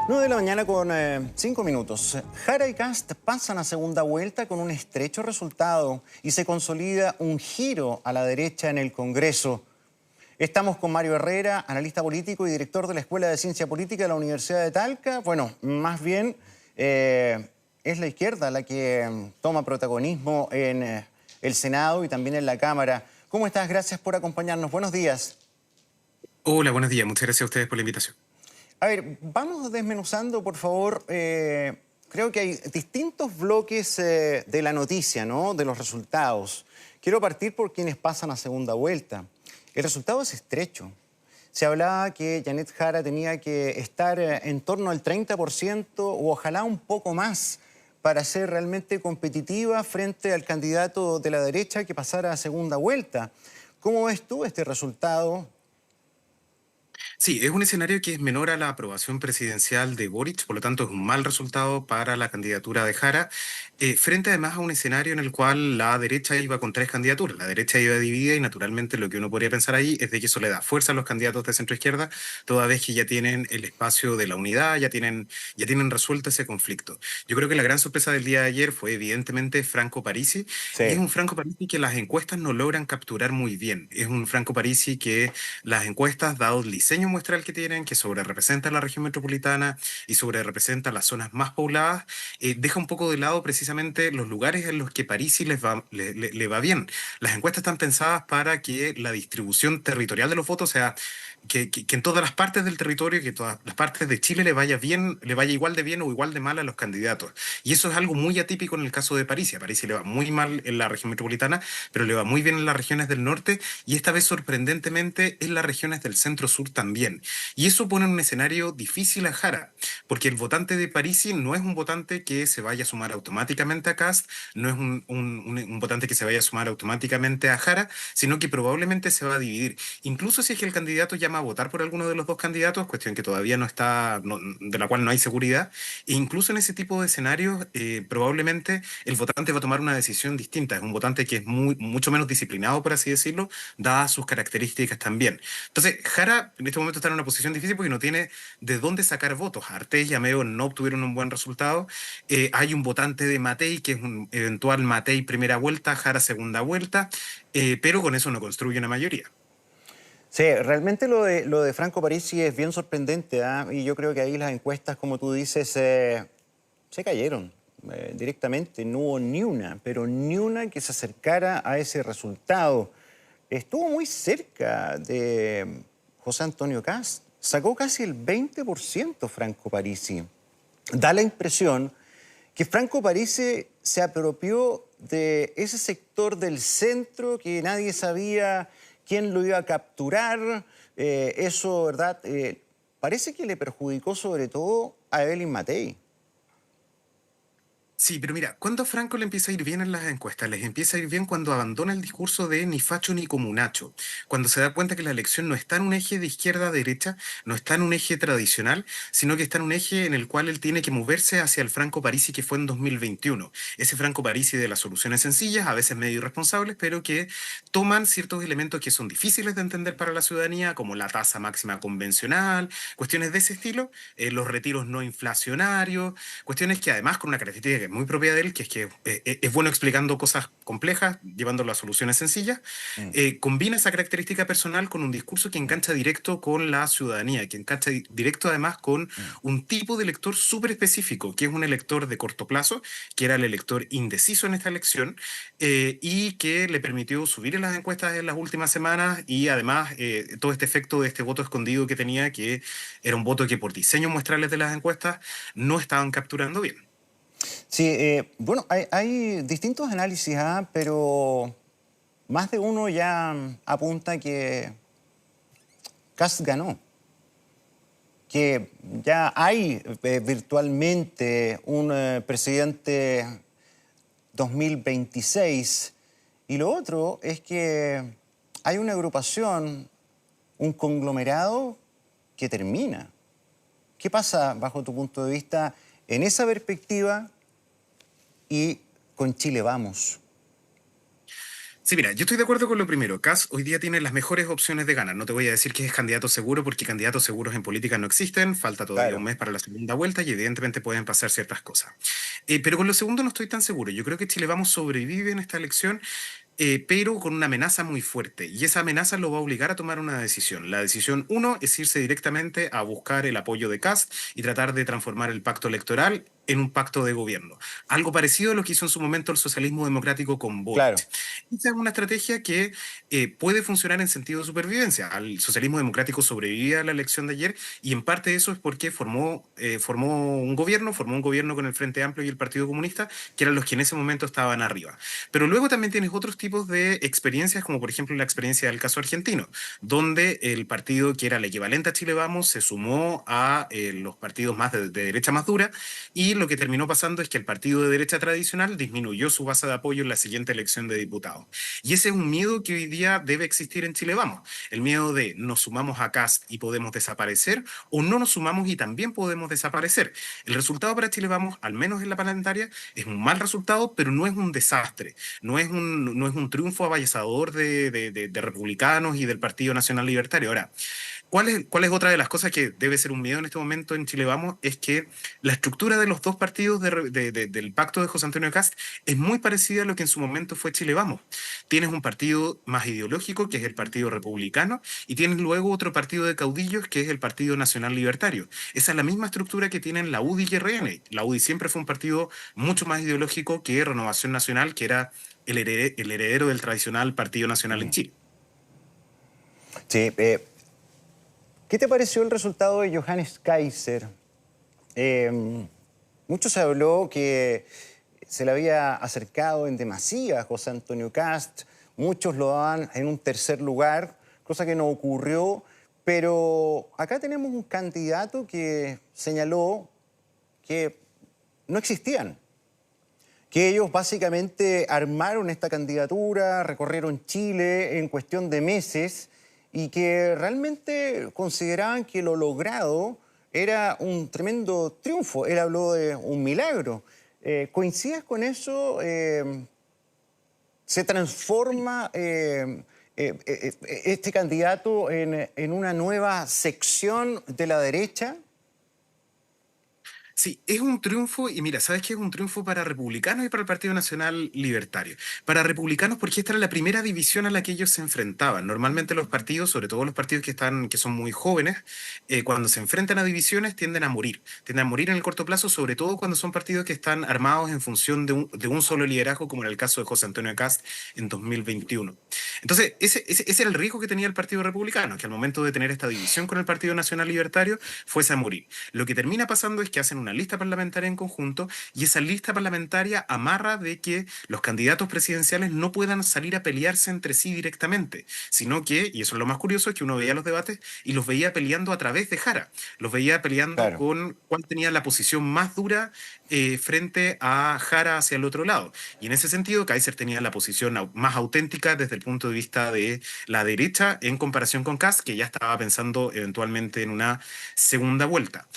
9 de la mañana con 5 minutos. Jara y Kast pasan a segunda vuelta con un estrecho resultado y se consolida un giro a la derecha en el Congreso. Estamos con Mario Herrera, analista político y director de la Escuela de Ciencia Política de la Universidad de Talca. Bueno, más bien es la izquierda la que toma protagonismo en el Senado y también en la Cámara. ¿Cómo estás? Gracias por acompañarnos. Buenos días. Hola, buenos días. Muchas gracias a ustedes por la invitación. A ver, vamos desmenuzando, por favor. Creo que hay distintos bloques de la noticia, ¿no? De los resultados. Quiero partir por quienes pasan a segunda vuelta. El resultado es estrecho. Se hablaba que Janet Jara tenía que estar en torno al 30% o ojalá un poco más para ser realmente competitiva frente al candidato de la derecha que pasara a segunda vuelta. ¿Cómo ves tú este resultado? Sí, es un escenario que es menor a la aprobación presidencial de Boric, por lo tanto es un mal resultado para la candidatura de Jara, frente además a un escenario en el cual la derecha iba con tres candidaturas, la derecha iba dividida y naturalmente lo que uno podría pensar ahí es de que eso le da fuerza a los candidatos de centro-izquierda, toda vez que ya tienen el espacio de la unidad, ya tienen resuelto ese conflicto. Yo creo que la gran sorpresa del día de ayer fue evidentemente Franco Parisi, y es Sí. un Franco Parisi que las encuestas no logran capturar muy bien, es un Franco Parisi que las encuestas, dado el diseño muestral que tienen, que sobre representa la región metropolitana y sobre representa las zonas más pobladas, deja un poco de lado precisamente los lugares en los que Parisi le va bien. Las encuestas están pensadas para que la distribución territorial de los votos sea que en todas las partes del territorio, que en todas las partes de Chile le vaya bien, le vaya igual de bien o igual de mal a los candidatos. Y eso es algo muy atípico en el caso de Parisi. A Parisi le va muy mal en la región metropolitana, pero le va muy bien en las regiones del norte y esta vez sorprendentemente en las regiones del centro-sur también. Y eso pone en un escenario difícil a Jara, porque el votante de Parisi no es un votante que se vaya a sumar automáticamente a Kast, no es un votante que se vaya a sumar automáticamente a Jara, sino que probablemente se va a dividir. Incluso si es que el candidato llama a votar por alguno de los dos candidatos, cuestión que todavía no está, de la cual no hay seguridad, e incluso en ese tipo de escenarios, probablemente el votante va a tomar una decisión distinta. Es un votante que es mucho menos disciplinado, por así decirlo, dadas sus características también. Entonces, Jara en este momento está en una posición difícil porque no tiene de dónde sacar votos. Artés y Ameo no obtuvieron un buen resultado. Hay un votante de Matei, que es un eventual Matei primera vuelta, Jara segunda vuelta, pero con eso no construye una mayoría. Sí, realmente lo de Franco Parisi es bien sorprendente, ¿ah? Y yo creo que ahí las encuestas, como tú dices, se cayeron directamente. No hubo ni una, pero ni una que se acercara a ese resultado. Estuvo muy cerca de José Antonio Kast. Sacó casi el 20% Franco Parisi. Da la impresión que Franco Parisi se apropió de ese sector del centro que nadie sabía quién lo iba a capturar. Eso, ¿verdad? Parece que le perjudicó sobre todo a Evelyn Matei. Sí, pero mira, cuando a Franco le empieza a ir bien en las encuestas, les empieza a ir bien cuando abandona el discurso de ni facho ni comunacho, cuando se da cuenta que la elección no está en un eje de izquierda a derecha, no está en un eje tradicional, sino que está en un eje en el cual él tiene que moverse hacia el Franco Parisi que fue en 2021. Ese Franco Parisi de las soluciones sencillas, a veces medio irresponsables, pero que toman ciertos elementos que son difíciles de entender para la ciudadanía, como la tasa máxima convencional, cuestiones de ese estilo, los retiros no inflacionarios, cuestiones que además con una característica que es muy propia de él, que es que es bueno explicando cosas complejas, llevándolo a soluciones sencillas, Mm, combina esa característica personal con un discurso que mm, engancha directo con la ciudadanía, que engancha directo además con mm. un tipo de elector súper específico, que es un elector de corto plazo, que era el elector indeciso en esta elección, y que le permitió subir en las encuestas en las últimas semanas y además todo este efecto de este voto escondido que tenía, que era un voto que por diseño muestrales de las encuestas no estaban capturando bien. Sí, bueno, hay distintos análisis, ¿ah? Pero más de uno ya apunta que Kast ganó, que ya hay virtualmente un presidente 2026. Y lo otro es que hay una agrupación, un conglomerado que termina. ¿Qué pasa bajo tu punto de vista en esa perspectiva y con Chile Vamos? Sí, mira, yo estoy de acuerdo con lo primero. Kast hoy día tiene las mejores opciones de ganar. No te voy a decir que es candidato seguro porque candidatos seguros en política no existen. Falta todavía un Claro. mes para la segunda vuelta y evidentemente pueden pasar ciertas cosas. Pero con lo segundo no estoy tan seguro. Yo creo que Chile Vamos sobrevive en esta elección, pero con una amenaza muy fuerte. Y esa amenaza lo va a obligar a tomar una decisión. La decisión uno es irse directamente a buscar el apoyo de Kast y tratar de transformar el pacto electoral en un pacto de gobierno. Algo parecido a lo que hizo en su momento el socialismo democrático con Claro. Boric. Esa es una estrategia que puede funcionar en sentido de supervivencia. El socialismo democrático sobrevivía a la elección de ayer y en parte eso es porque formó un gobierno con el Frente Amplio y el Partido Comunista, que eran los que en ese momento estaban arriba. Pero luego también tienes otros tipos de experiencias, como por ejemplo la experiencia del caso argentino, donde el partido que era el equivalente a Chile Vamos se sumó a los partidos más de derecha más dura y lo que terminó pasando es que el partido de derecha tradicional disminuyó su base de apoyo en la siguiente elección de diputados. Y ese es un miedo que hoy día debe existir en Chile Vamos, el miedo de nos sumamos a Kast y podemos desaparecer o no nos sumamos y también podemos desaparecer. El resultado para Chile Vamos, al menos en la parlamentaria, es un mal resultado, pero no es un desastre, no es un triunfo avasallador de republicanos y del Partido Nacional Libertario. Ahora, ¿cuál es otra de las cosas que debe ser un miedo en este momento en Chile Vamos? Es que la estructura de los dos partidos del pacto de José Antonio Kast es muy parecida a lo que en su momento fue Chile Vamos. Tienes un partido más ideológico, que es el Partido Republicano, y tienes luego otro partido de caudillos, que es el Partido Nacional Libertario. Esa es la misma estructura que tienen la UDI y RN. La UDI siempre fue un partido mucho más ideológico que Renovación Nacional, que era el heredero del tradicional Partido Nacional en Mm. Chile. Sí, ¿qué te pareció el resultado de Johannes Kaiser? Mucho se habló que se le había acercado en demasía a José Antonio Kast, muchos lo daban en un tercer lugar, cosa que no ocurrió, pero acá tenemos un candidato que señaló que no existían, que ellos básicamente armaron esta candidatura, recorrieron Chile en cuestión de meses y que realmente consideraban que lo logrado era un tremendo triunfo. Él habló de un milagro. ¿Coincides con eso? ¿Se transforma este candidato en una nueva sección de la derecha? Sí, es un triunfo, y mira, ¿sabes qué? Es un triunfo para republicanos y para el Partido Nacional Libertario. Para republicanos, porque esta era la primera división a la que ellos se enfrentaban. Normalmente los partidos, sobre todo los partidos que son muy jóvenes, cuando se enfrentan a divisiones tienden a morir en el corto plazo, sobre todo cuando son partidos que están armados en función de un solo liderazgo, como en el caso de José Antonio Kast en 2021. Entonces, ese era el riesgo que tenía el Partido Republicano, que al momento de tener esta división con el Partido Nacional Libertario, fuese a morir. Lo que termina pasando es que hacen una lista parlamentaria en conjunto y esa lista parlamentaria amarra de que los candidatos presidenciales no puedan salir a pelearse entre sí directamente, sino que, y eso es lo más curioso, es que uno veía los debates y los veía peleando a través de Jara, los veía peleando Claro. con cuál tenía la posición más dura frente a Jara hacia el otro lado. Y en ese sentido, Kaiser tenía la posición más auténtica desde el punto de vista de la derecha en comparación con Kast, que ya estaba pensando eventualmente en una segunda vuelta.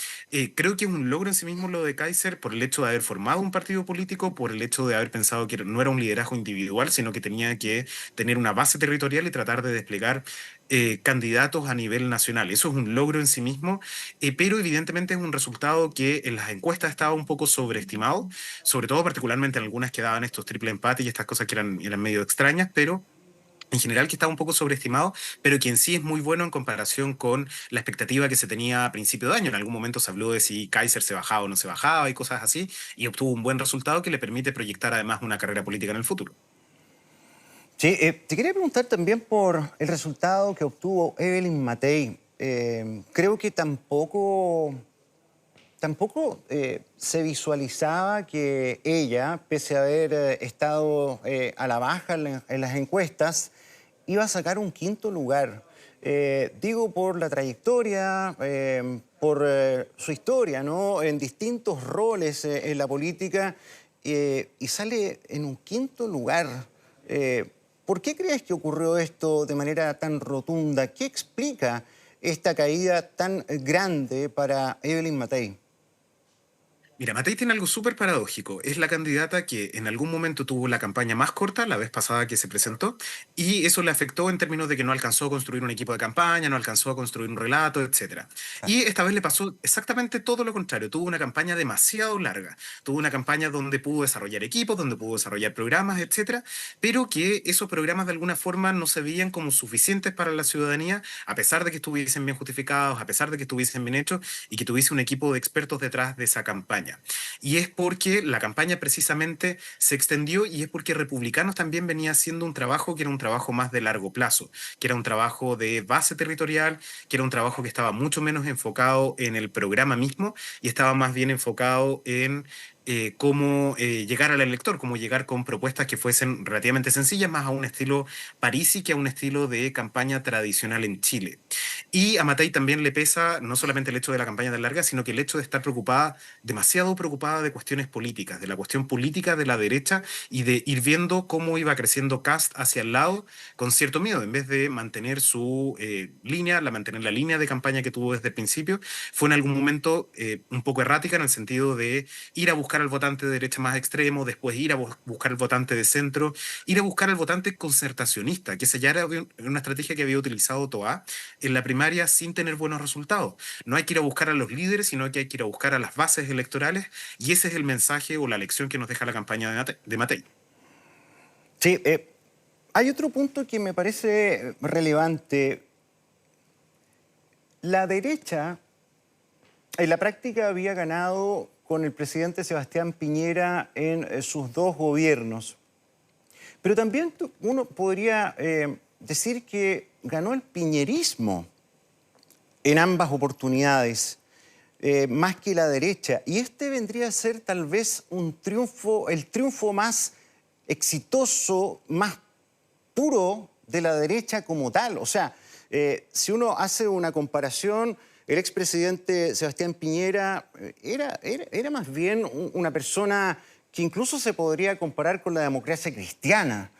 Creo que es un logro en sí mismo lo de Kaiser por el hecho de haber formado un partido político, por el hecho de haber pensado que no era un liderazgo individual, sino que tenía que tener una base territorial y tratar de desplegar candidatos a nivel nacional. Eso es un logro en sí mismo, pero evidentemente es un resultado que en las encuestas estaba un poco sobreestimado, sobre todo particularmente en algunas que daban estos triple empates y estas cosas que eran medio extrañas, pero en general que estaba un poco sobreestimado, pero que en sí es muy bueno en comparación con la expectativa que se tenía a principio de año. En algún momento se habló de si Kaiser se bajaba o no se bajaba y cosas así, y obtuvo un buen resultado que le permite proyectar además una carrera política en el futuro. Sí, te quería preguntar también por el resultado que obtuvo Evelyn Matei. Creo que tampoco se visualizaba que ella, pese a haber estado a la baja en las encuestas, iba a sacar un quinto lugar. Digo por la trayectoria, por su historia, ¿no? En distintos roles en la política y sale en un quinto lugar. ¿Por qué crees que ocurrió esto de manera tan rotunda? ¿Qué explica esta caída tan grande para Evelyn Matei? Mira, Matei tiene algo súper paradójico. Es la candidata que en algún momento tuvo la campaña más corta, la vez pasada que se presentó, y eso le afectó en términos de que no alcanzó a construir un equipo de campaña, no alcanzó a construir un relato, etcétera. Claro. Y esta vez le pasó exactamente todo lo contrario. Tuvo una campaña demasiado larga. Tuvo una campaña donde pudo desarrollar equipos, donde pudo desarrollar programas, etcétera, pero que esos programas de alguna forma no se veían como suficientes para la ciudadanía, a pesar de que estuviesen bien justificados, a pesar de que estuviesen bien hechos y que tuviese un equipo de expertos detrás de esa campaña. Y es porque la campaña precisamente se extendió y es porque Republicanos también venía haciendo un trabajo que era un trabajo más de largo plazo, que era un trabajo de base territorial, que era un trabajo que estaba mucho menos enfocado en el programa mismo y estaba más bien enfocado en cómo llegar al elector, cómo llegar con propuestas que fuesen relativamente sencillas, más a un estilo Parisi que a un estilo de campaña tradicional en Chile. Y a Matei también le pesa no solamente el hecho de la campaña tan larga, sino que el hecho de estar preocupada, demasiado preocupada de cuestiones políticas, de la cuestión política de la derecha y de ir viendo cómo iba creciendo Kast hacia el lado con cierto miedo, en vez de mantener su línea, mantener la línea de campaña que tuvo desde el principio, fue en algún momento un poco errática en el sentido de ir a buscar al votante de derecha más extremo, después ir a buscar al votante de centro, ir a buscar al votante concertacionista, que esa ya era una estrategia que había utilizado Toa en la primaria sin tener buenos resultados. No hay que ir a buscar a los líderes, sino que hay que ir a buscar a las bases electorales, y ese es el mensaje o la lección que nos deja la campaña de Matei. Sí, hay otro punto que me parece relevante. La derecha en la práctica había ganado con el presidente Sebastián Piñera en sus dos gobiernos. Pero también uno podría decir que ganó el piñerismo en ambas oportunidades, más que la derecha. Y este vendría a ser tal vez un triunfo, el triunfo más exitoso, más puro de la derecha como tal. O sea, si uno hace una comparación, el expresidente Sebastián Piñera era más bien una persona que incluso se podría comparar con la democracia cristiana.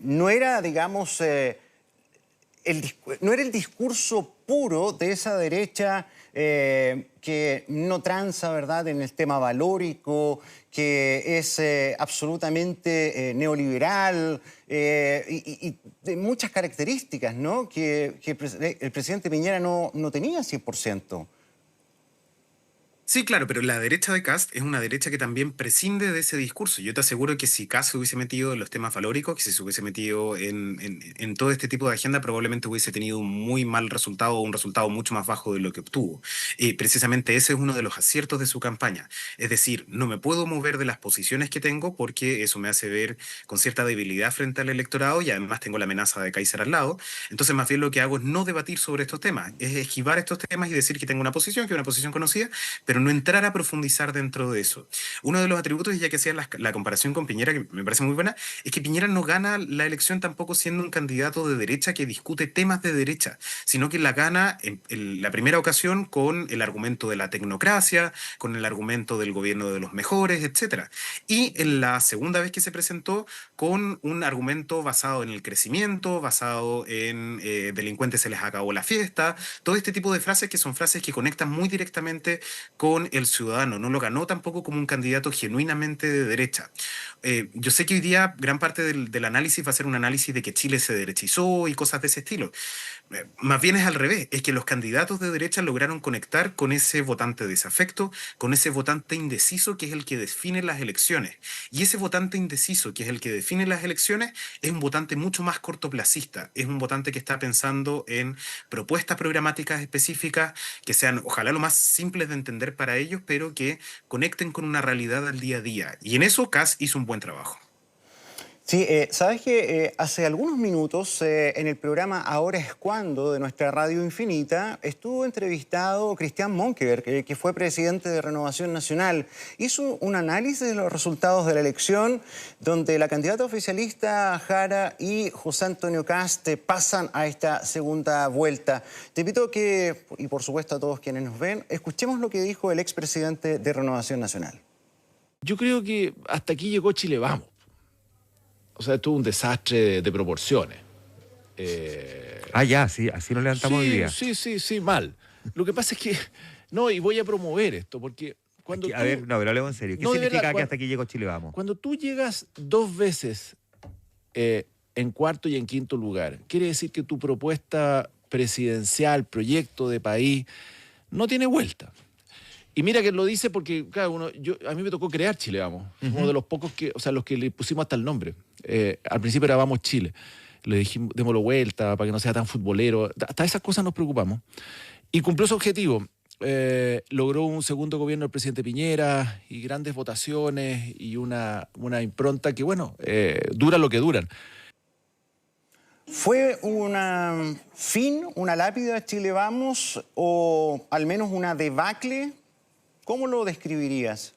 No era, digamos, no era el discurso puro de esa derecha que no tranza, ¿verdad?, en el tema valórico, que es absolutamente neoliberal y de muchas características, ¿no?, que el presidente Piñera no tenía 100%. Sí, claro, pero la derecha de Kast es una derecha que también prescinde de ese discurso. Yo te aseguro que si Kast se hubiese metido en los temas valóricos, que si se hubiese metido en todo este tipo de agenda, probablemente hubiese tenido un muy mal resultado o un resultado mucho más bajo de lo que obtuvo. Precisamente ese es uno de los aciertos de su campaña. Es decir, no me puedo mover de las posiciones que tengo porque eso me hace ver con cierta debilidad frente al electorado y además tengo la amenaza de Kaiser al lado. Entonces, más bien lo que hago es no debatir sobre estos temas, es esquivar estos temas y decir que tengo una posición, que es una posición conocida, pero no entrar a profundizar dentro de eso. Uno de los atributos, y ya que hacía la comparación con Piñera, que me parece muy buena, es que Piñera no gana la elección tampoco siendo un candidato de derecha que discute temas de derecha, sino que la gana en la primera ocasión con el argumento de la tecnocracia, con el argumento del gobierno de los mejores, etcétera. Y en la segunda vez que se presentó, con un argumento basado en el crecimiento, basado en delincuentes se les acabó la fiesta, todo este tipo de frases que son frases que conectan muy directamente con el ciudadano. No lo ganó tampoco como un candidato genuinamente de derecha. Yo sé que hoy día gran parte del análisis va a ser un análisis de que Chile se derechizó y cosas de ese estilo. Más bien es al revés, es que los candidatos de derecha lograron conectar con ese votante desafecto, con ese votante indeciso que es el que define las elecciones. Y ese votante indeciso que es el que define las elecciones es un votante mucho más cortoplacista, es un votante que está pensando en propuestas programáticas específicas que sean ojalá lo más simples de entender para ellos, pero que conecten con una realidad del día a día. Y en eso Kass hizo un buen trabajo. Sí, sabes que hace algunos minutos en el programa Ahora es cuando de nuestra Radio Infinita estuvo entrevistado Cristian Monkeberg, que fue presidente de Renovación Nacional. Hizo un análisis de los resultados de la elección donde la candidata oficialista Jara y José Antonio Kast pasan a esta segunda vuelta. Te invito a que, y por supuesto a todos quienes nos ven, escuchemos lo que dijo el expresidente de Renovación Nacional. Yo creo que hasta aquí llegó Chile Vamos. O sea, esto es un desastre de proporciones. Ya, sí, así nos levantamos hoy día. Sí, mal. Lo que pasa es que, no, y voy a promover esto, porque cuando A ver, no, pero hablemos en serio. ¿Qué No, de significa verdad, que hasta aquí llegó Chile Vamos? Cuando tú llegas 2 veces en cuarto y en quinto lugar, quiere decir que tu propuesta presidencial, proyecto de país, no tiene vuelta. Y mira que lo dice porque, claro, a mí me tocó crear Chile Vamos. Uno de los pocos los que le pusimos hasta el nombre. Al principio era Vamos Chile. Le dijimos, démoslo vuelta para que no sea tan futbolero. Hasta esas cosas nos preocupamos. Y cumplió su objetivo. Logró un segundo gobierno del presidente Piñera y grandes votaciones y una impronta que, bueno, dura lo que duran. ¿Fue una lápida de Chile Vamos o al menos una debacle? ¿Cómo lo describirías?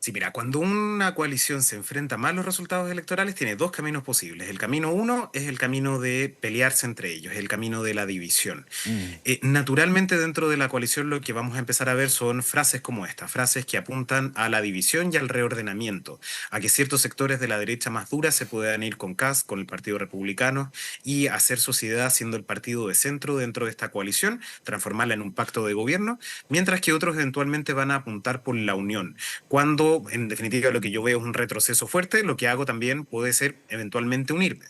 Sí, mira, cuando una coalición se enfrenta a malos resultados electorales, tiene 2 caminos posibles. El camino uno es el camino de pelearse entre ellos, el camino de la división. Naturalmente, dentro de la coalición lo que vamos a empezar a ver son frases como esta, frases que apuntan a la división y al reordenamiento, a que ciertos sectores de la derecha más dura se puedan ir con Kast, con el Partido Republicano, y hacer sociedad siendo el partido de centro dentro de esta coalición, transformarla en un pacto de gobierno, mientras que otros eventualmente van a apuntar por la unión. Cuando en definitiva lo que yo veo es un retroceso fuerte, lo que hago también puede ser eventualmente unirme.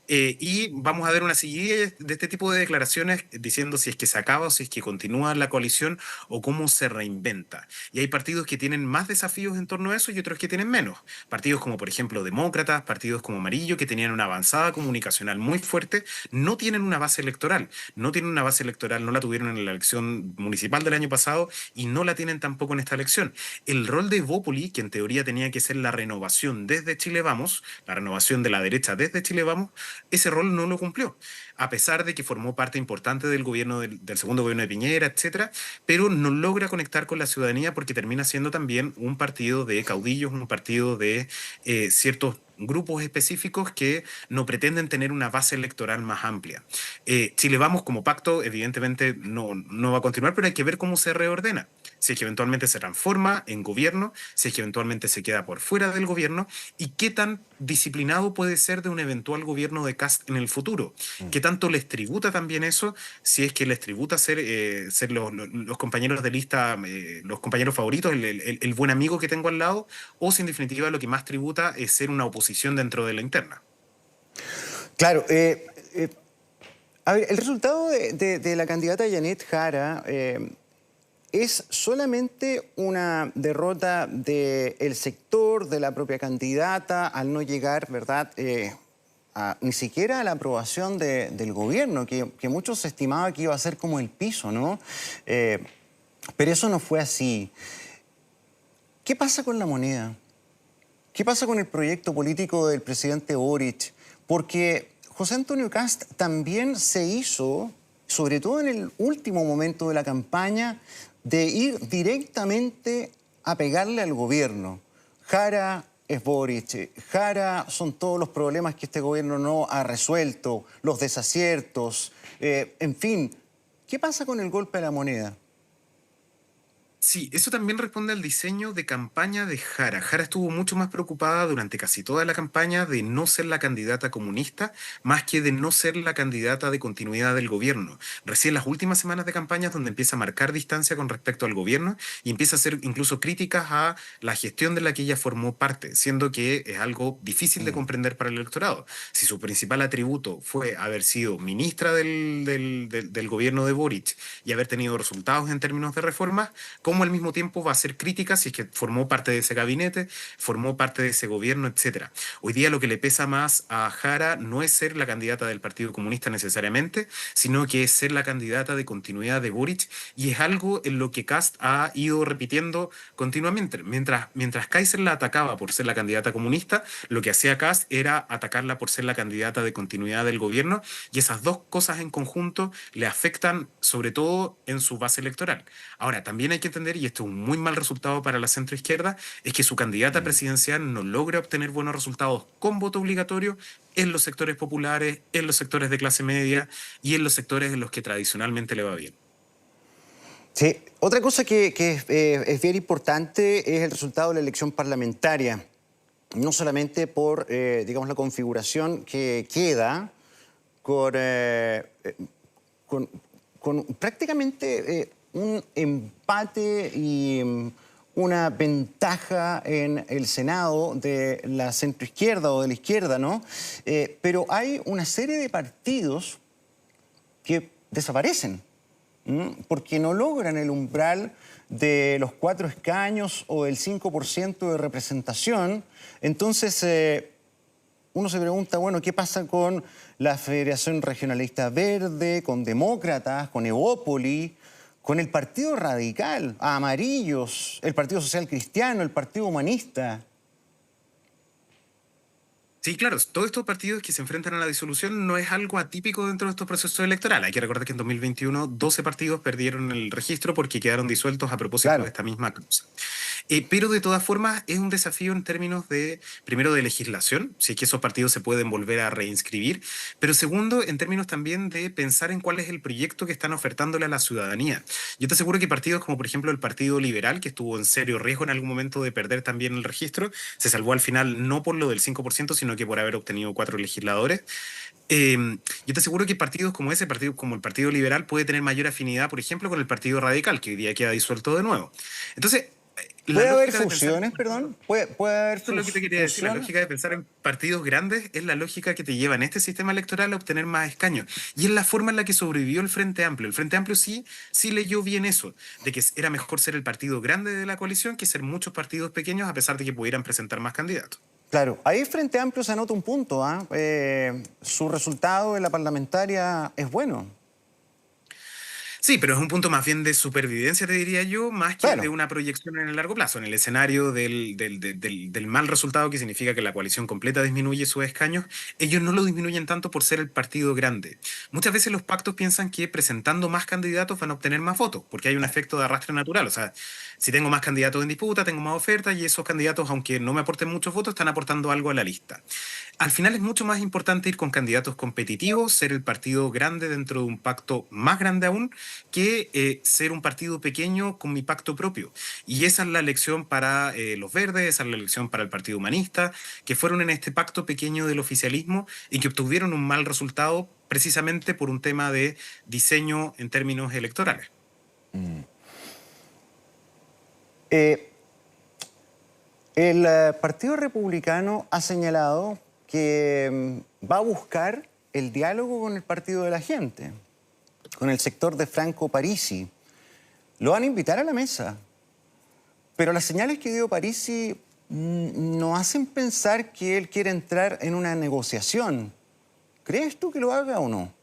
Y vamos a ver una serie de este tipo de declaraciones diciendo si es que se acaba o si es que continúa la coalición o cómo se reinventa. Y hay partidos que tienen más desafíos en torno a eso y otros que tienen menos. Partidos como por ejemplo Demócratas, partidos como Amarillo, que tenían una avanzada comunicacional muy fuerte, no tienen una base electoral. No tienen una base electoral, no la tuvieron en la elección municipal del año pasado y no la tienen tampoco en esta elección. El rol de Evópoli, que en teoría tenía que ser la renovación desde Chile Vamos, la renovación de la derecha desde Chile Vamos, ese rol no lo cumplió, a pesar de que formó parte importante del gobierno del segundo gobierno de Piñera, etcétera, pero no logra conectar con la ciudadanía porque termina siendo también un partido de caudillos, un partido de ciertos grupos específicos que no pretenden tener una base electoral más amplia. Chile Vamos como pacto evidentemente no va a continuar, pero hay que ver cómo se reordena. Si es que eventualmente se transforma en gobierno, si es que eventualmente se queda por fuera del gobierno y qué tan disciplinado puede ser de un eventual gobierno de Kast en el futuro. ¿Qué tanto les tributa también eso? Si es que les tributa ser los compañeros de lista, los compañeros favoritos, el buen amigo que tengo al lado, o si en definitiva lo que más tributa es ser una oposición dentro de la interna. Claro, a ver, el resultado de la candidata Janet Jara es solamente una derrota del sector, de la propia candidata, al no llegar, ¿verdad?, ni siquiera a la aprobación del gobierno, que muchos estimaban que iba a ser como el piso, ¿no? Pero eso no fue así. ¿Qué pasa con la moneda? ¿Qué pasa con el proyecto político del presidente Boric? Porque José Antonio Kast también se hizo, sobre todo en el último momento de la campaña, de ir directamente a pegarle al gobierno. Jara es Boric, Jara son todos los problemas que este gobierno no ha resuelto, los desaciertos, en fin. ¿Qué pasa con el golpe a la moneda? Sí, eso también responde al diseño de campaña de Jara. Jara estuvo mucho más preocupada durante casi toda la campaña de no ser la candidata comunista, más que de no ser la candidata de continuidad del gobierno. Recién las últimas semanas de campaña es donde empieza a marcar distancia con respecto al gobierno y empieza a hacer incluso críticas a la gestión de la que ella formó parte, siendo que es algo difícil de comprender para el electorado. Si su principal atributo fue haber sido ministra del gobierno de Boric y haber tenido resultados en términos de reformas, cómo al mismo tiempo va a hacer críticas si es que formó parte de ese gabinete, formó parte de ese gobierno, etcétera. Hoy día lo que le pesa más a Jara no es ser la candidata del Partido Comunista necesariamente, sino que es ser la candidata de continuidad de Boric, y es algo en lo que Kast ha ido repitiendo continuamente. Mientras Kaiser la atacaba por ser la candidata comunista, lo que hacía Kast era atacarla por ser la candidata de continuidad del gobierno, y esas dos cosas en conjunto le afectan sobre todo en su base electoral. Ahora, también hay que entender, y esto es un muy mal resultado para la centroizquierda, es que su candidata presidencial no logra obtener buenos resultados con voto obligatorio en los sectores populares, en los sectores de clase media y en los sectores en los que tradicionalmente le va bien. Sí, otra cosa que es bien importante es el resultado de la elección parlamentaria. No solamente por, digamos, la configuración que queda con prácticamente un empate y una ventaja en el Senado de la centroizquierda o de la izquierda, ¿no? Pero hay una serie de partidos que desaparecen, porque no logran el umbral de los 4 escaños o el 5% de representación. Entonces, uno se pregunta, bueno, ¿qué pasa con la Federación Regionalista Verde, con Demócratas, con Evópoli, con el Partido Radical, Amarillos, el Partido Social Cristiano, el Partido Humanista? Sí, claro, todos estos partidos que se enfrentan a la disolución no es algo atípico dentro de estos procesos electorales. Hay que recordar que en 2021 12 partidos perdieron el registro porque quedaron disueltos a propósito de Claro. esta misma causa. Pero de todas formas es un desafío en términos de, primero, de legislación, si es que esos partidos se pueden volver a reinscribir, pero segundo, en términos también de pensar en cuál es el proyecto que están ofertándole a la ciudadanía. Yo te aseguro que partidos como por ejemplo el Partido Liberal, que estuvo en serio riesgo en algún momento de perder también el registro, se salvó al final no por lo del 5%, sino que por haber obtenido 4 legisladores. Yo te aseguro que partidos como ese, partido como el Partido Liberal, puede tener mayor afinidad, por ejemplo, con el Partido Radical, que hoy día queda disuelto de nuevo. Entonces, la ¿Puede haber lógica de pensar fusiones, perdón? ¿Puede haber eso es lo que te quería decir. La fusiones? lógica de pensar en partidos grandes es la lógica que te lleva en este sistema electoral a obtener más escaños. Y es la forma en la que sobrevivió el Frente Amplio. El Frente Amplio sí leyó bien eso, de que era mejor ser el partido grande de la coalición que ser muchos partidos pequeños, a pesar de que pudieran presentar más candidatos. Claro, ahí Frente Amplio se anota un punto, ¿ah? Su resultado en la parlamentaria es bueno. Sí, pero es un punto más bien de supervivencia, te diría yo, más que Claro. de una proyección en el largo plazo, en el escenario del mal resultado, que significa que la coalición completa disminuye sus escaños. Ellos no lo disminuyen tanto por ser el partido grande. Muchas veces los pactos piensan que presentando más candidatos van a obtener más votos, porque hay un efecto de arrastre natural. O sea, si tengo más candidatos en disputa, tengo más ofertas y esos candidatos, aunque no me aporten muchos votos, están aportando algo a la lista. Al final es mucho más importante ir con candidatos competitivos, ser el partido grande dentro de un pacto más grande aún, que ser un partido pequeño con mi pacto propio. Y esa es la elección para los verdes, esa es la elección para el Partido Humanista, que fueron en este pacto pequeño del oficialismo y que obtuvieron un mal resultado precisamente por un tema de diseño en términos electorales. El Partido Republicano ha señalado que va a buscar el diálogo con el Partido de la Gente, con el sector de Franco Parisi. Lo van a invitar a la mesa. Pero las señales que dio Parisi no hacen pensar que él quiere entrar en una negociación. ¿Crees tú que lo haga o no?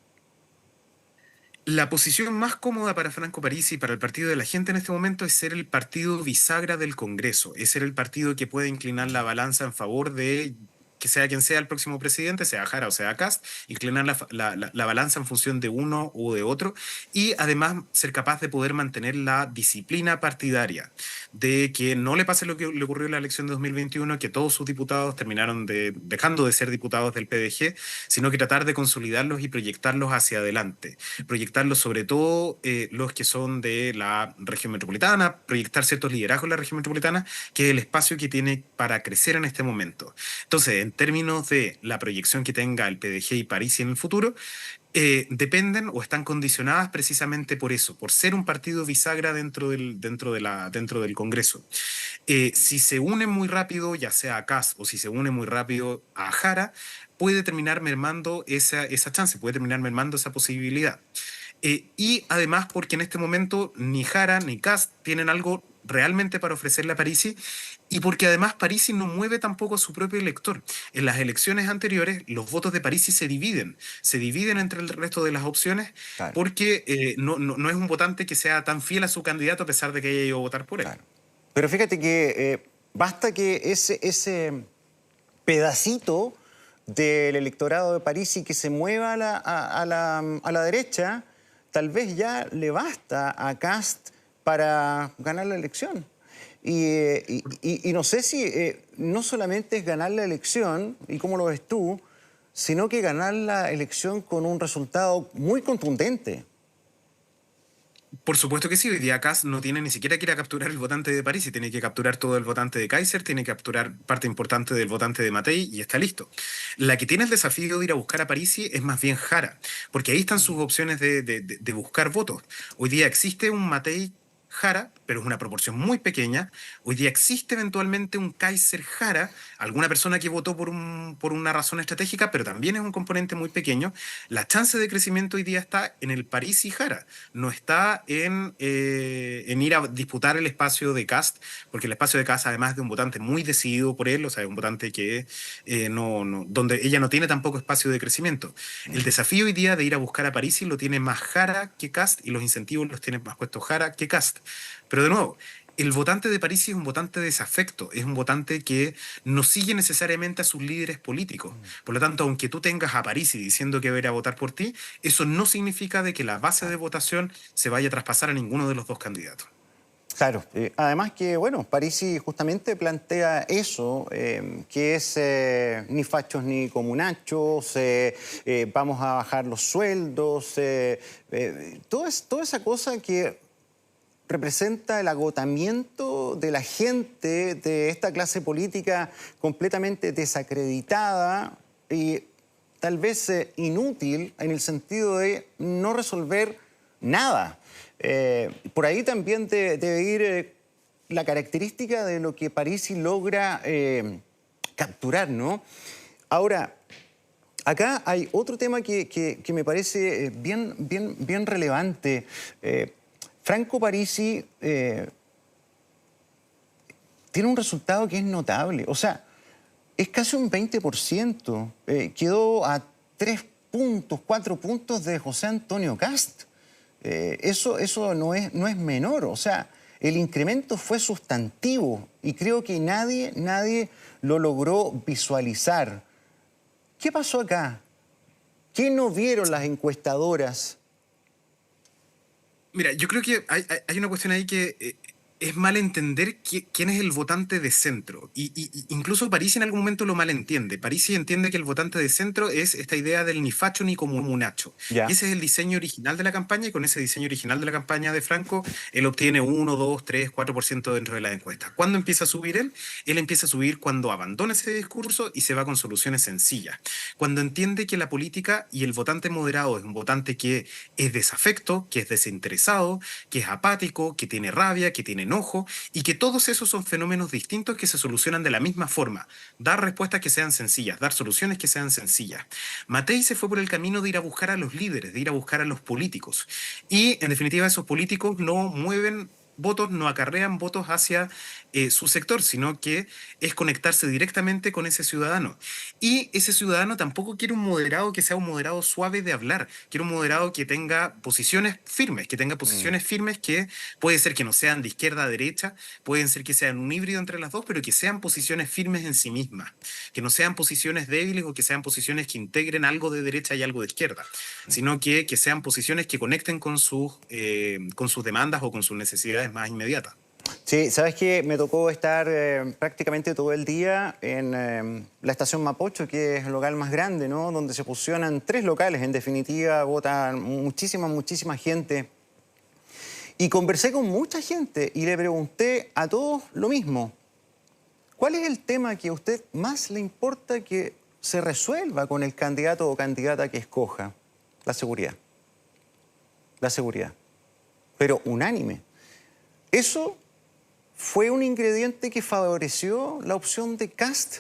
La posición más cómoda para Franco Parisi y para el Partido de la Gente en este momento es ser el partido bisagra del Congreso, es ser el partido que puede inclinar la balanza en favor de que sea quien sea el próximo presidente, sea Jara o sea Kast, inclinar la balanza en función de uno u de otro y además ser capaz de poder mantener la disciplina partidaria, de que no le pase lo que le ocurrió en la elección de 2021, que todos sus diputados terminaron dejando de ser diputados del PDG, sino que tratar de consolidarlos y proyectarlos hacia adelante. Proyectarlos sobre todo los que son de la región metropolitana, proyectar ciertos liderazgos en la región metropolitana, que es el espacio que tiene para crecer en este momento. Entonces, en términos de la proyección que tenga el PDG y Parisi en el futuro, dependen o están condicionadas precisamente por eso, por ser un partido bisagra dentro del Congreso. Si se une muy rápido, ya sea a Kast o si se une muy rápido a Jara, puede terminar mermando esa chance, puede terminar mermando esa posibilidad. Y además porque en este momento ni Jara ni Kast tienen algo realmente para ofrecerle a Parisi y porque además Parisi no mueve tampoco a su propio elector. En las elecciones anteriores los votos de Parisi se dividen entre el resto de las opciones Claro. porque no es un votante que sea tan fiel a su candidato a pesar de que haya ido a votar por él. Claro. Pero fíjate que basta que ese pedacito del electorado de Parisi que se mueva a la derecha, tal vez ya le basta a Kast para ganar la elección. Y no sé si no solamente es ganar la elección, y cómo lo ves tú, sino que ganar la elección con un resultado muy contundente. Por supuesto que sí, hoy día Kast no tiene ni siquiera que ir a capturar el votante de París, y tiene que capturar todo el votante de Kaiser, tiene que capturar parte importante del votante de Matei y está listo. La que tiene el desafío de ir a buscar a Parisi es más bien Jara, porque ahí están sus opciones de buscar votos. Hoy día existe un Matei Jara, pero es una proporción muy pequeña. Hoy día existe eventualmente un Kaiser Jara, alguna persona que votó por una razón estratégica, pero también es un componente muy pequeño. La chance de crecimiento hoy día está en el Parisi Jara, no está en ir a disputar el espacio de Kast, porque el espacio de Kast, además de un votante muy decidido por él, o sea, un votante que donde ella no tiene tampoco espacio de crecimiento. El desafío hoy día de ir a buscar a Parisi lo tiene más Jara que Kast, y los incentivos los tiene más puestos Jara que Kast. Pero de nuevo, el votante de París es un votante desafecto, es un votante que no sigue necesariamente a sus líderes políticos. Por lo tanto, aunque tú tengas a París diciendo que va a ir a votar por ti, eso no significa de que la base de votación se vaya a traspasar a ninguno de los dos candidatos. Claro, además que, bueno, Parisi justamente plantea eso, que es ni fachos ni comunachos, vamos a bajar los sueldos, toda esa cosa que representa el agotamiento de la gente, de esta clase política completamente desacreditada y tal vez inútil en el sentido de no resolver nada. Por ahí también debe ir la característica de lo que Parisi logra capturar, ¿no? Ahora, acá hay otro tema que me parece bien relevante. Franco Parisi tiene un resultado que es notable. O sea, es casi un 20%. Quedó a 3 puntos, 4 puntos de José Antonio Kast. Eso no es menor. O sea, el incremento fue sustantivo y creo que nadie lo logró visualizar. ¿Qué pasó acá? ¿Qué no vieron las encuestadoras? Mira, yo creo que hay una cuestión ahí que es mal entender quién es el votante de centro. Y incluso Parisi en algún momento lo malentiende. Parisi entiende que el votante de centro es esta idea del ni facho ni comunacho. Ya. Y ese es el diseño original de la campaña, y con ese diseño original de la campaña de Franco, él obtiene 1, 2, 3, 4% dentro de la encuesta. ¿Cuándo empieza a subir él? Él empieza a subir cuando abandona ese discurso y se va con soluciones sencillas. Cuando entiende que la política y el votante moderado es un votante que es desafecto, que es desinteresado, que es apático, que tiene rabia, que tiene enojo, y que todos esos son fenómenos distintos que se solucionan de la misma forma. Dar respuestas que sean sencillas, dar soluciones que sean sencillas. Matei se fue por el camino de ir a buscar a los líderes, de ir a buscar a los políticos. Y en definitiva esos políticos no mueven votos, no acarrean votos hacia su sector, sino que es conectarse directamente con ese ciudadano. Y ese ciudadano tampoco quiere un moderado que sea un moderado suave de hablar, quiere un moderado que tenga posiciones firmes, que puede ser que no sean de izquierda a derecha, pueden ser que sean un híbrido entre las dos, pero que sean posiciones firmes en sí mismas, que no sean posiciones débiles o que sean posiciones que integren algo de derecha y algo de izquierda, sino que sean posiciones que conecten con sus demandas o con sus necesidades más inmediatas. Sí, sabes que me tocó estar prácticamente todo el día en la estación Mapocho, que es el local más grande, ¿no? Donde se fusionan 3 locales, en definitiva, votan muchísima gente. Y conversé con mucha gente y le pregunté a todos lo mismo. ¿Cuál es el tema que a usted más le importa que se resuelva con el candidato o candidata que escoja? La seguridad. La seguridad. Pero unánime. Eso fue un ingrediente que favoreció la opción de Kast.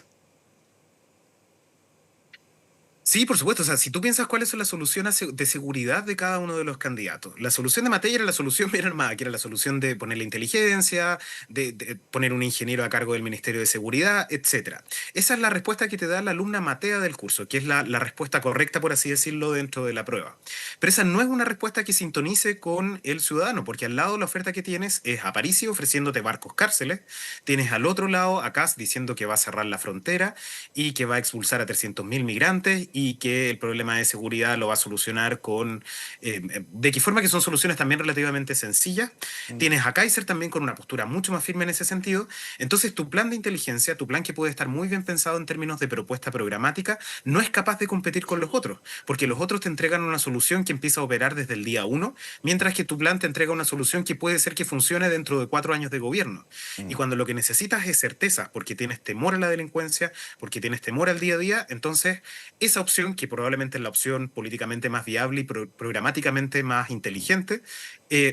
Sí, por supuesto. O sea, si tú piensas cuáles son las soluciones de seguridad de cada uno de los candidatos, la solución de Matei era la solución bien armada, que era la solución de poner la inteligencia, de poner un ingeniero a cargo del Ministerio de Seguridad, etcétera. Esa es la respuesta que te da la alumna Matea del curso, que es la respuesta correcta, por así decirlo, dentro de la prueba. Pero esa no es una respuesta que sintonice con el ciudadano, porque al lado la oferta que tienes es Aparicio ofreciéndote barcos cárceles, tienes al otro lado a Kast diciendo que va a cerrar la frontera y que va a expulsar a 300.000 migrantes y que el problema de seguridad lo va a solucionar con... de qué forma que son soluciones también relativamente sencillas. Tienes a Kaiser también con una postura mucho más firme en ese sentido. Entonces tu plan de inteligencia, tu plan que puede estar muy bien pensado en términos de propuesta programática, no es capaz de competir con los otros, porque los otros te entregan una solución que empieza a operar desde el día 1, mientras que tu plan te entrega una solución que puede ser que funcione dentro de 4 años de gobierno. Y cuando lo que necesitas es certeza, porque tienes temor a la delincuencia, porque tienes temor al día a día, entonces esa opción, que probablemente es la opción políticamente más viable y programáticamente más inteligente,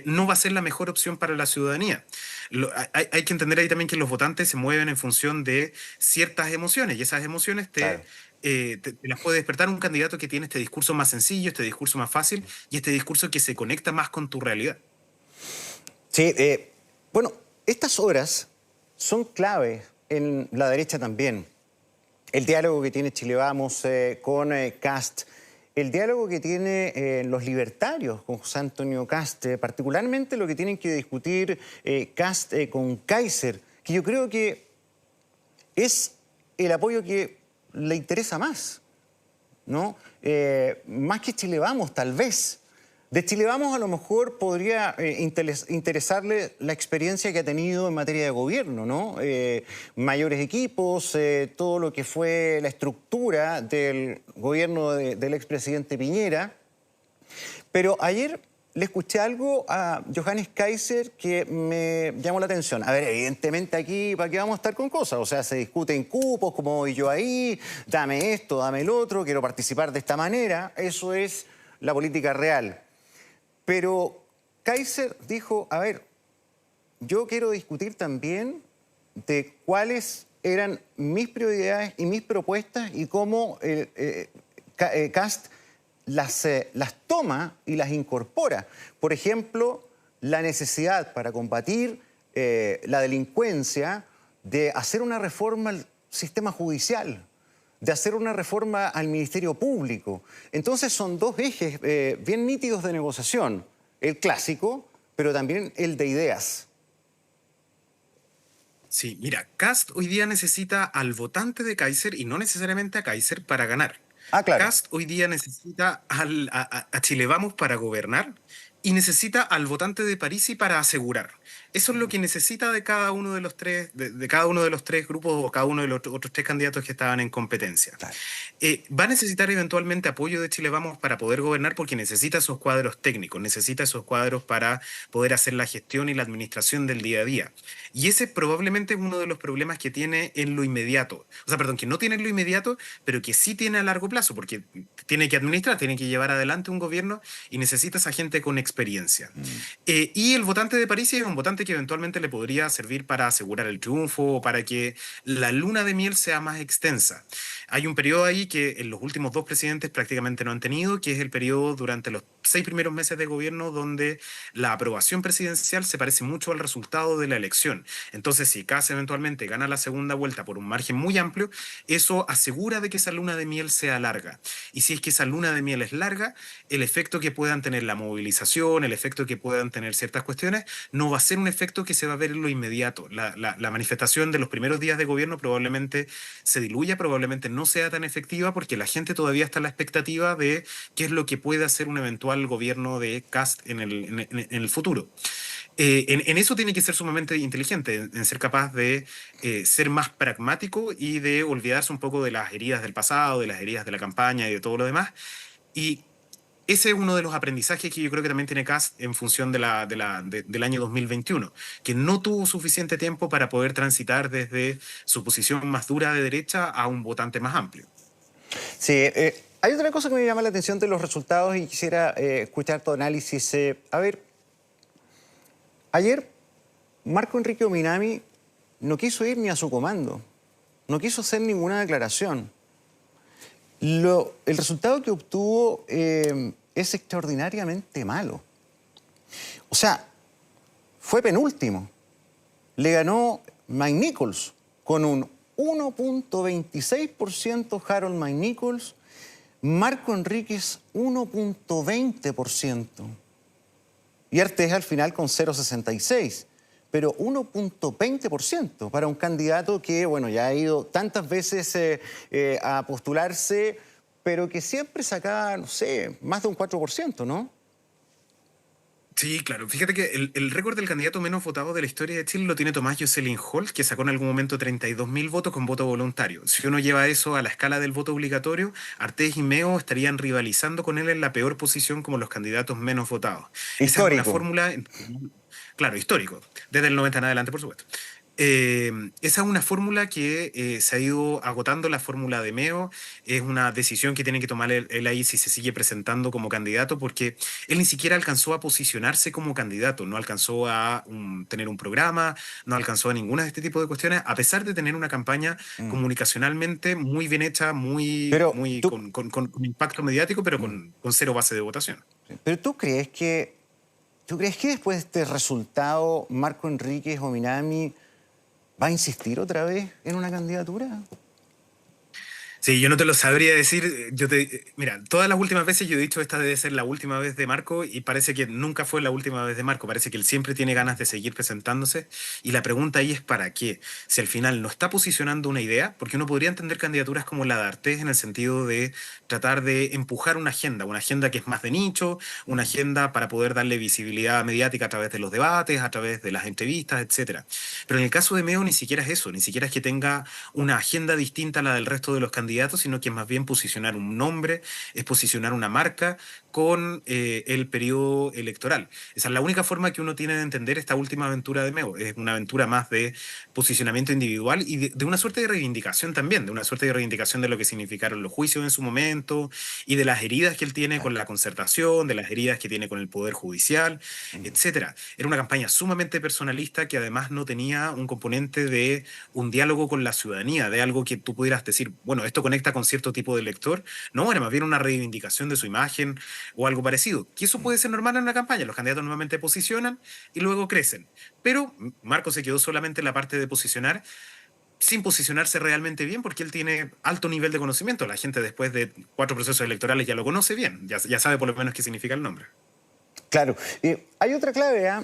no va a ser la mejor opción para la ciudadanía. Hay que entender ahí también que los votantes se mueven en función de ciertas emociones, y esas emociones Claro. te las puede despertar un candidato que tiene este discurso más sencillo, este discurso más fácil y este discurso que se conecta más con tu realidad. Sí, bueno, estas horas son clave en la derecha también. El diálogo que tiene Chile Vamos con Kast, el diálogo que tiene los libertarios con José Antonio Kast, particularmente lo que tienen que discutir Kast con Kaiser, que yo creo que es el apoyo que le interesa más, ¿no? Más que Chile Vamos, tal vez. De Chile Vamos a lo mejor podría interesarle la experiencia que ha tenido en materia de gobierno, ¿no? Mayores equipos, todo lo que fue la estructura del gobierno del expresidente Piñera. Pero ayer le escuché algo a Johannes Kaiser que me llamó la atención. A ver, evidentemente aquí, ¿para qué vamos a estar con cosas? O sea, se discuten cupos, como voy yo ahí, dame esto, dame el otro, quiero participar de esta manera. Eso es la política real. Pero Kaiser dijo, a ver, yo quiero discutir también de cuáles eran mis prioridades y mis propuestas y cómo Kast las toma y las incorpora. Por ejemplo, la necesidad para combatir la delincuencia de hacer una reforma al sistema judicial, de hacer una reforma al Ministerio Público. Entonces son dos ejes bien nítidos de negociación. El clásico, pero también el de ideas. Sí, mira, Kast hoy día necesita al votante de Kaiser y no necesariamente a Kaiser para ganar. Ah, claro. Kast hoy día necesita a Chile Vamos para gobernar y necesita al votante de Parisi para asegurar. Eso es lo que necesita de cada uno de los tres, de cada uno de los tres grupos o cada uno de los otros tres candidatos que estaban en competencia. Claro. Va a necesitar eventualmente apoyo de Chile Vamos para poder gobernar porque necesita esos cuadros técnicos, necesita esos cuadros para poder hacer la gestión y la administración del día a día. Y ese probablemente es uno de los problemas que tiene en lo inmediato. O sea, perdón, que no tiene en lo inmediato, pero que sí tiene a largo plazo, porque tiene que administrar, tiene que llevar adelante un gobierno y necesita esa gente con experiencia. Y el votante de París es un votante que eventualmente le podría servir para asegurar el triunfo o para que la luna de miel sea más extensa. Hay un periodo ahí que en los últimos dos presidentes prácticamente no han tenido, que es el periodo durante los 6 primeros meses de gobierno donde la aprobación presidencial se parece mucho al resultado de la elección. Entonces, si Kast eventualmente gana la segunda vuelta por un margen muy amplio, eso asegura de que esa luna de miel sea larga. Y si es que esa luna de miel es larga, el efecto que puedan tener la movilización, el efecto que puedan tener ciertas cuestiones, no va a ser un efecto que se va a ver en lo inmediato. La manifestación de los primeros días de gobierno probablemente se diluya, probablemente no sea tan efectiva porque la gente todavía está en la expectativa de qué es lo que puede hacer un eventual gobierno de Kast en el futuro. En eso tiene que ser sumamente inteligente, en ser capaz de ser más pragmático y de olvidarse un poco de las heridas del pasado, de las heridas de la campaña y de todo lo demás. Y ese es uno de los aprendizajes que yo creo que también tiene Kast en función del año 2021, que no tuvo suficiente tiempo para poder transitar desde su posición más dura de derecha a un votante más amplio. Sí, hay otra cosa que me llama la atención de los resultados y quisiera escuchar tu análisis. A ver, ayer Marco Enrique Ominami no quiso ir ni a su comando, no quiso hacer ninguna declaración. El resultado que obtuvo es extraordinariamente malo. O sea, fue penúltimo. Le ganó Mike Nichols con un 1.26% Harold Mike Nichols, Marco Enríquez 1.20% y Artés al final con 0.66%. Pero 1.20% para un candidato que, bueno, ya ha ido tantas veces a postularse pero que siempre sacaba, no sé, más de un 4%, ¿no? Sí, claro. Fíjate que el récord del candidato menos votado de la historia de Chile lo tiene Tomás Jocelyn Hall, que sacó en algún momento 32.000 votos con voto voluntario. Si uno lleva eso a la escala del voto obligatorio, Artés y Meo estarían rivalizando con él en la peor posición como los candidatos menos votados. Esa es una Histórico. fórmula, claro, histórico, desde el 90 en adelante, por supuesto. Esa es una fórmula que se ha ido agotando, la fórmula de Meo. Es una decisión que tiene que tomar él ahí si se sigue presentando como candidato, porque él ni siquiera alcanzó a posicionarse como candidato, no alcanzó a tener un programa, no alcanzó a ninguna de este tipo de cuestiones, a pesar de tener una campaña Mm. comunicacionalmente muy bien hecha, Pero muy tú, con impacto mediático, pero mm, con cero base de votación. pero tú crees que después de este resultado Marco Enríquez o Minami va a insistir otra vez en una candidatura? Sí, yo no te lo sabría decir. Mira, todas las últimas veces yo he dicho esta debe ser la última vez de Marco y parece que nunca fue la última vez de Marco. Parece que él siempre tiene ganas de seguir presentándose y la pregunta ahí es ¿para qué? Si al final no está posicionando una idea, porque uno podría entender candidaturas como la de Artés en el sentido de tratar de empujar una agenda que es más de nicho, una agenda para poder darle visibilidad mediática a través de los debates, a través de las entrevistas, etcétera. Pero en el caso de Meo ni siquiera es eso, ni siquiera es que tenga una agenda distinta a la del resto de los candidatos, sino que es más bien posicionar un nombre, es posicionar una marca con el periodo electoral. Esa es la única forma que uno tiene de entender esta última aventura de Meo. Es una aventura más de posicionamiento individual y de una suerte de reivindicación también, de una suerte de reivindicación de lo que significaron los juicios en su momento y de las heridas que él tiene con la concertación, de las heridas que tiene con el Poder Judicial, etcétera. Era una campaña sumamente personalista que además no tenía un componente de un diálogo con la ciudadanía, de algo que tú pudieras decir, bueno, esto conecta con cierto tipo de lector. No, era más bien una reivindicación de su imagen o algo parecido. Que eso puede ser normal en una campaña. Los candidatos normalmente posicionan y luego crecen. Pero Marco se quedó solamente en la parte de posicionar sin posicionarse realmente bien porque él tiene alto nivel de conocimiento. La gente después de 4 procesos electorales ya lo conoce bien, ya sabe por lo menos qué significa el nombre. Claro. Hay otra clave, ¿ah?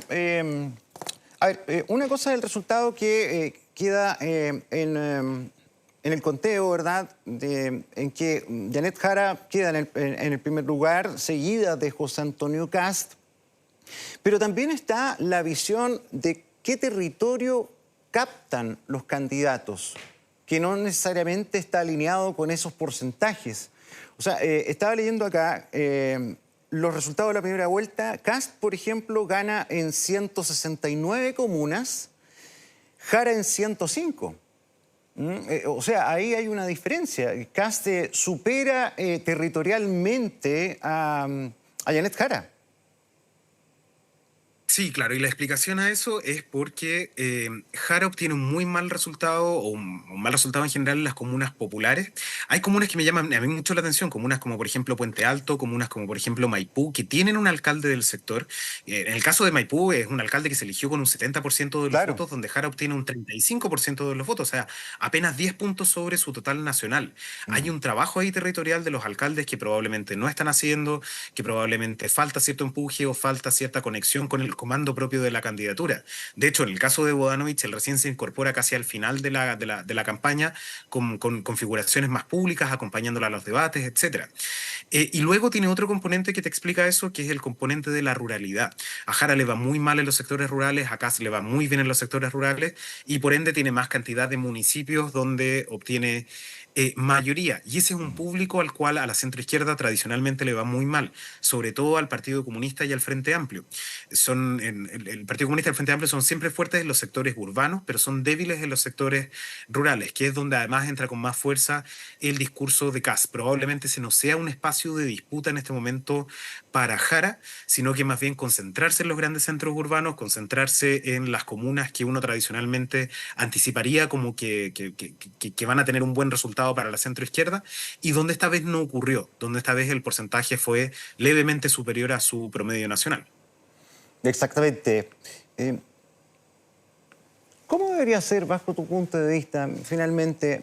A ver, una cosa es el resultado que queda en el conteo, ¿verdad? En que Janet Jara queda en el primer lugar, seguida de José Antonio Kast. Pero también está la visión de qué territorio captan los candidatos, que no necesariamente está alineado con esos porcentajes. O sea, estaba leyendo acá los resultados de la primera vuelta. Kast, por ejemplo, gana en 169 comunas, Jara en 105. O sea, ahí hay una diferencia. Kast supera territorialmente a Janet Jara. Sí, claro, y la explicación a eso es porque Jara obtiene un muy mal resultado o un mal resultado en general en las comunas populares. Hay comunas que me llaman a mí mucho la atención, comunas como por ejemplo Puente Alto, comunas como por ejemplo Maipú, que tienen un alcalde del sector. En el caso de Maipú es un alcalde que se eligió con un 70% de los Claro. votos, donde Jara obtiene un 35% de los votos, o sea, apenas 10 puntos sobre su total nacional. Hay un trabajo ahí territorial de los alcaldes que probablemente no están haciendo, que probablemente falta cierto empuje o falta cierta conexión con el comando propio de la candidatura. De hecho, en el caso de Bodanovich, él recién se incorpora casi al final de la campaña con configuraciones más públicas, acompañándola a los debates, etcétera. Y luego tiene otro componente que te explica eso, que es el componente de la ruralidad. A Jara le va muy mal en los sectores rurales, a Kast le va muy bien en los sectores rurales, y por ende tiene más cantidad de municipios donde obtiene mayoría. Y ese es un público al cual a la centroizquierda tradicionalmente le va muy mal, sobre todo al Partido Comunista y al Frente Amplio. El Partido Comunista y el Frente Amplio son siempre fuertes en los sectores urbanos, pero son débiles en los sectores rurales, que es donde además entra con más fuerza el discurso de Kast. Probablemente ese no sea un espacio de disputa en este momento para Jara, sino que más bien concentrarse en los grandes centros urbanos, concentrarse en las comunas que uno tradicionalmente anticiparía como que van a tener un buen resultado para la centroizquierda, y donde esta vez no ocurrió, donde esta vez el porcentaje fue levemente superior a su promedio nacional. Exactamente. ¿Cómo debería ser, bajo tu punto de vista, finalmente,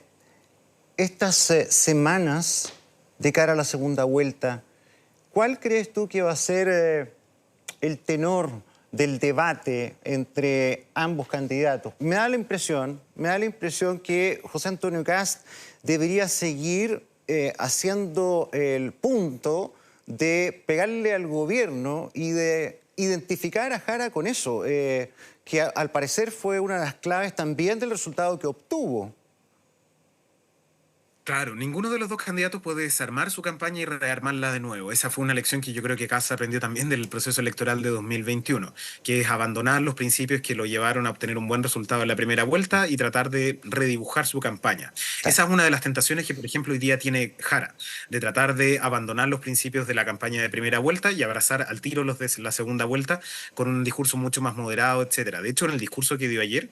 estas semanas de cara a la segunda vuelta? ¿Cuál crees tú que va a ser el tenor del debate entre ambos candidatos? Me da la impresión que José Antonio Kast debería seguir haciendo el punto de pegarle al gobierno y de identificar a Jara con eso, que al parecer fue una de las claves también del resultado que obtuvo. Claro, ninguno de los dos candidatos puede desarmar su campaña y rearmarla de nuevo. Esa fue una lección que yo creo que Kast aprendió también del proceso electoral de 2021, que es abandonar los principios que lo llevaron a obtener un buen resultado en la primera vuelta y tratar de redibujar su campaña. Esa es una de las tentaciones que, por ejemplo, hoy día tiene Jara, de tratar de abandonar los principios de la campaña de primera vuelta y abrazar al tiro los de la segunda vuelta con un discurso mucho más moderado, etcétera. De hecho, en el discurso que dio ayer,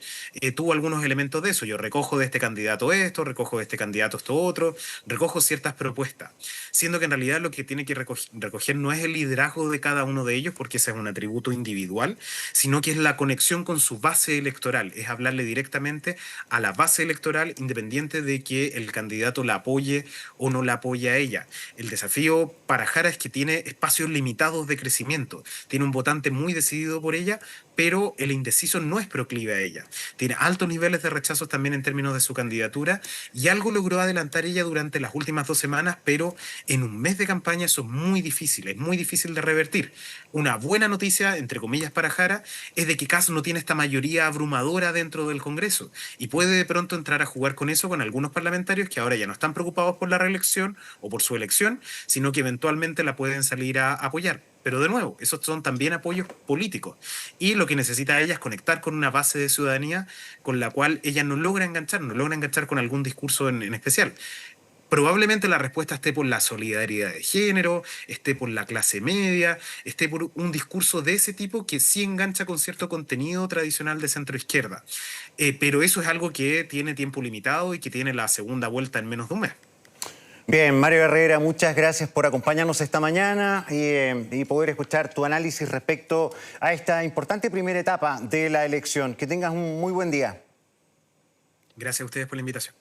tuvo algunos elementos de eso. Yo recojo de este candidato esto, recojo de este candidato esto otro, recojo ciertas propuestas, siendo que en realidad lo que tiene que recoger no es el liderazgo de cada uno de ellos, porque ese es un atributo individual, sino que es la conexión con su base electoral, es hablarle directamente a la base electoral independiente de que el candidato la apoye o no la apoye a ella. El desafío para Jara es que tiene espacios limitados de crecimiento, tiene un votante muy decidido por ella, pero el indeciso no es proclive a ella. Tiene altos niveles de rechazos también en términos de su candidatura y algo logró adelantar ella durante las últimas 2 semanas, pero en un mes de campaña eso es muy difícil de revertir. Una buena noticia, entre comillas, para Jara es de que Kast no tiene esta mayoría abrumadora dentro del Congreso y puede de pronto entrar a jugar con eso con algunos parlamentarios que ahora ya no están preocupados por la reelección o por su elección, sino que eventualmente la pueden salir a apoyar. Pero de nuevo, esos son también apoyos políticos. Y lo que necesita ella es conectar con una base de ciudadanía con la cual ella no logra enganchar con algún discurso en especial. Probablemente la respuesta esté por la solidaridad de género, esté por la clase media, esté por un discurso de ese tipo que sí engancha con cierto contenido tradicional de centro izquierda. Pero eso es algo que tiene tiempo limitado y que tiene la segunda vuelta en menos de un mes. Bien, Mario Herrera, muchas gracias por acompañarnos esta mañana y poder escuchar tu análisis respecto a esta importante primera etapa de la elección. Que tengas un muy buen día. Gracias a ustedes por la invitación.